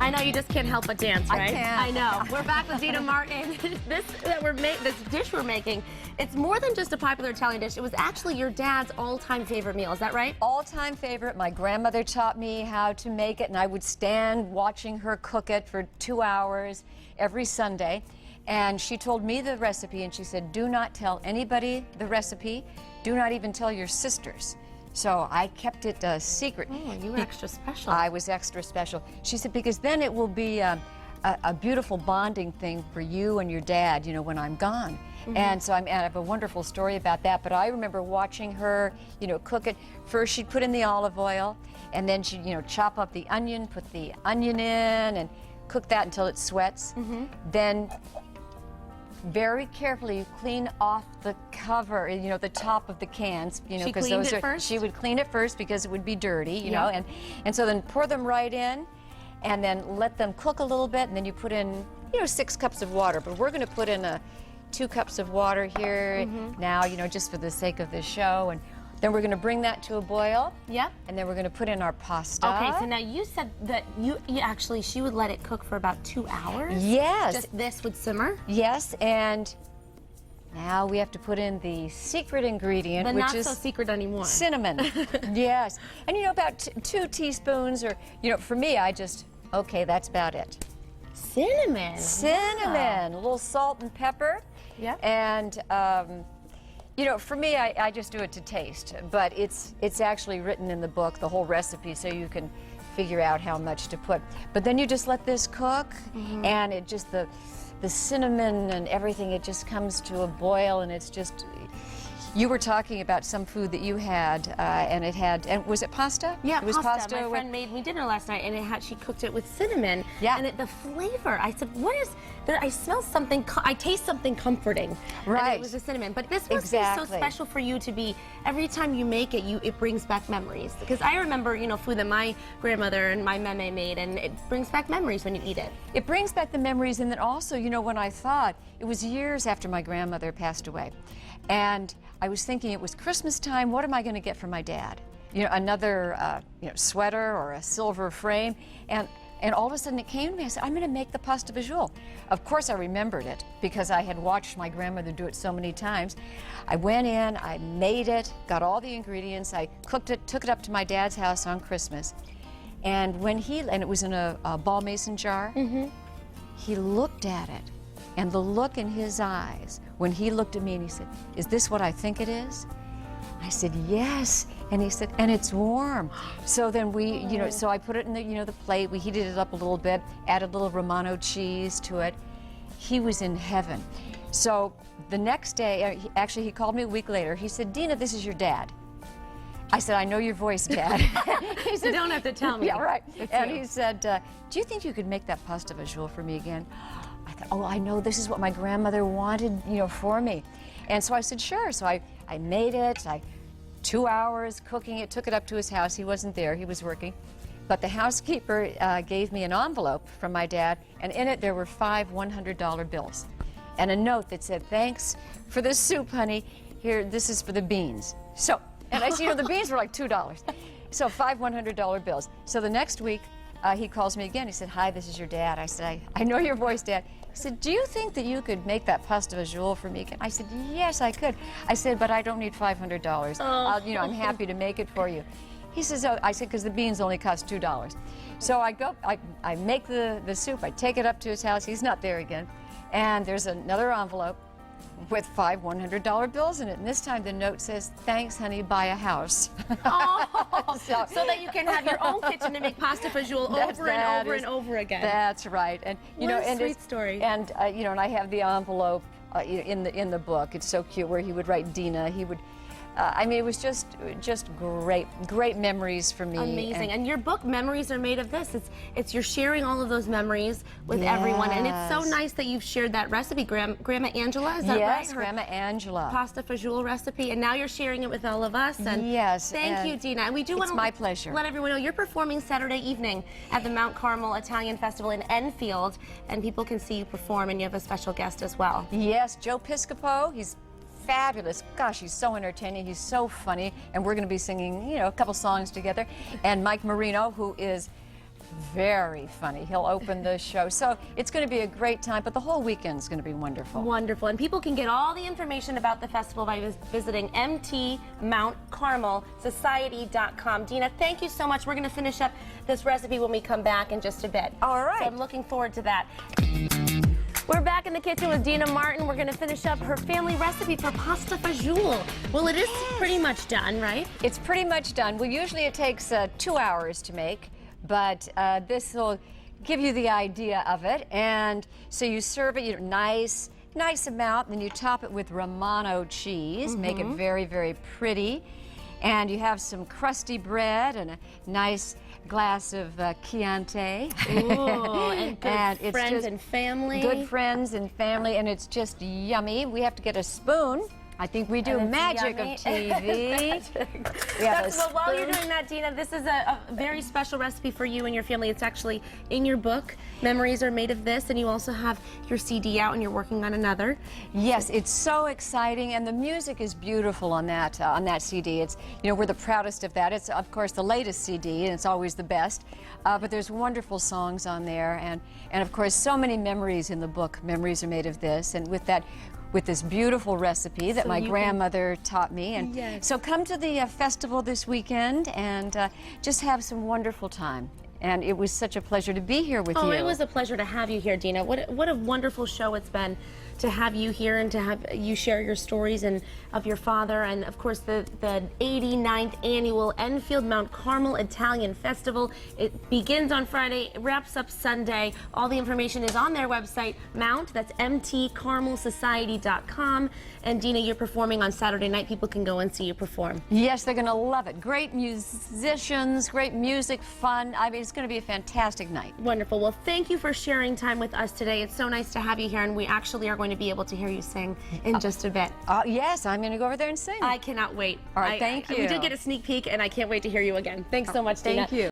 I know you just can't help but dance, right? I can't. I know. We're back with Deana Martin. This dish we're making, it's more than just a popular Italian dish. It was actually your dad's all-time favorite meal. Is that right? All-time favorite. My grandmother taught me how to make it, and I would stand watching her cook it for 2 hours every Sunday. And she told me the recipe, and she said, do not tell anybody the recipe. Do not even tell your sisters. So I kept it a secret. Oh, you were extra special. I was extra special. She said, because then it will be a beautiful bonding thing for you and your dad, you know, when I'm gone. And so I have a wonderful story about that. But I remember watching her, you know, cook it. First, she'd put in the olive oil, and then she'd, you know, chop up the onion, put the onion in, and cook that until it sweats. Then very carefully clean off the cover, you know, the top of the cans, you know, because those are, first? she would clean it first because it would be dirty, you know, and so then pour them right in, and then let them cook a little bit, and then you put in, you know, 6 cups of water. But we're going to put in 2 cups of water here now, you know, just for the sake of this show, and then we're going to bring that to a boil. Yep. And then we're going to put in our pasta. Okay, so now you said that you actually, she would let it cook for about 2 hours? Yes. Just this would simmer? Yes, and now we have to put in the secret ingredient, But which not is so secret anymore. cinnamon. Yes. And you know, about 2 teaspoons, or, you know, for me, I just, okay, that's about it. Cinnamon? Cinnamon, a little salt and pepper. Yep. And, you know, for me, I just do it to taste, but it's actually written in the book, the whole recipe, so you can figure out how much to put. But then you just let this cook, and it just, the cinnamon and everything, it just comes to a boil, and it's just, you were talking about some food that you had, and was it pasta? Yeah, it was pasta. My friend made me dinner last night, and she cooked it with cinnamon. Yeah. And the flavor, I said, what is, I smell something, I taste something comforting. Right. And it was the cinnamon. But this must be so special for you to be, every time you make it, it brings back memories. Because I remember, you know, food that my grandmother and my meme made, and it brings back memories when you eat it. It brings back the memories, and then also, you know, when I thought, it was years after my grandmother passed away, and I was thinking it was Christmas time, what am I going to get for my dad? You know, another you know, sweater or a silver frame, and all of a sudden it came to me, I said, I'm going to make the pasta fagioli. Of course I remembered it because I had watched my grandmother do it so many times. I went in, I made it, got all the ingredients, I cooked it, took it up to my dad's house on Christmas, and and it was in a ball mason jar, he looked at it. And the look in his eyes when he looked at me and he said, is this what I think it is? I said, yes. And he said, and it's warm. So then we, you know, so I put it in the, you know, the plate. We heated it up a little bit, added a little Romano cheese to it. He was in heaven. So the next day, actually he called me a week later. He said, Deana, this is your dad. I said, I know your voice, Dad. He said, you don't have to tell me. Yeah, right. It's and you. he said, do you think you could make that pasta fagioli for me again? I thought, oh, I know, this is what my grandmother wanted, you know, for me. And so I said, sure. So I made it. 2 hours cooking it, took it up to his house. He wasn't there, he was working. But the housekeeper gave me an envelope from my dad, and in it there were 5 $100 bills. And a note that said, thanks for the soup, honey. Here, this is for the beans. So, and I said, you know, the beans were like $2. So 5 $100 bills. So the next week, he calls me again. He said, hi, this is your dad. I said, I know your voice, Dad. He said, do you think that you could make that pasta fagioli for me again? I said, yes, I could. I said, but I don't need $500. You know, I'm happy to make it for you. He says, oh, I said, because the beans only cost $2. So I make the soup. I take it up to his house. He's not there again. And there's another envelope with 5 $100 bills in it. And this time the note says, thanks, honey, buy a house. Oh, so that you can have your own kitchen to make pasta fagioli over and over and over again. That's right. And you know, and sweet story. And you know, and I have the envelope in the book. It's so cute where he would write Deana. He would. I mean, it was just great memories for me. Amazing. And your book, Memories Are Made of This. It's you're sharing all of those memories with everyone. And it's so nice that you've shared that recipe, Grandma Angela, is that right? Yes, Grandma Angela. Pasta fagioli recipe. And now you're sharing it with all of us. And yes. Thank you, Deana. And we do want to my pleasure. Let everyone know you're performing Saturday evening at the Mount Carmel Italian Festival in Enfield. And people can see you perform, and you have a special guest as well. Yes, Joe Piscopo. He's fabulous. Gosh, he's so entertaining. He's so funny. And we're going to be singing, you know, a couple songs together. And Mike Marino, who is very funny. He'll open the show. So it's going to be a great time, but the whole weekend's going to be wonderful. Wonderful. And people can get all the information about the festival by visiting mtmountcarmelsociety.com. Deana, thank you so much. We're going to finish up this recipe when we come back in just a bit. All right. So I'm looking forward to that. We're back in the kitchen with Deana Martin. We're going to finish up her family recipe for pasta fagioli. Well, it is pretty much done, right? It's pretty much done. Well, usually it takes 2 hours to make, but this will give you the idea of it. And so you serve it, nice amount, then you top it with Romano cheese, make it very, very pretty. And you have some crusty bread and a nice glass of Chianti. Ooh, and good and it's friends just and family. Good friends and family, and it's just yummy. We have to get a spoon. I think we do magic yummy. of TV. Well, while you're doing that, Deana, this is a very special recipe for you and your family. It's actually in your book. Memories are made of this, and you also have your CD out, and you're working on another. Yes, it's so exciting, and the music is beautiful on that CD. It's, we're the proudest of that. It's, of course, the latest CD, and it's always the best. But there's wonderful songs on there, and of course, so many memories in the book. Memories are made of this, and with this beautiful recipe that my grandmother taught me. And so come to the festival this weekend and just have some wonderful time. And it was such a pleasure to be here with you. Oh, it was a pleasure to have you here, Deana. What a wonderful show it's been to have you here and to have you share your stories and of your father, and of course the 89th annual Enfield Mount Carmel Italian Festival. It begins on Friday, it wraps up Sunday. All the information is on their website, that's mtcarmelsociety.com. And Deana, you're performing on Saturday night. People can go and see you perform. Yes, they're going to love it. Great musicians, great music, fun. I mean, it's going to be a fantastic night. Wonderful. Well, thank you for sharing time with us today. It's so nice to have you here, and we actually are going to be able to hear you sing in just a bit. Yes, I'm going to go over there and sing. I cannot wait. All right, thank you. We did get a sneak peek, and I can't wait to hear you again. Thanks so much, Deana. Thank you.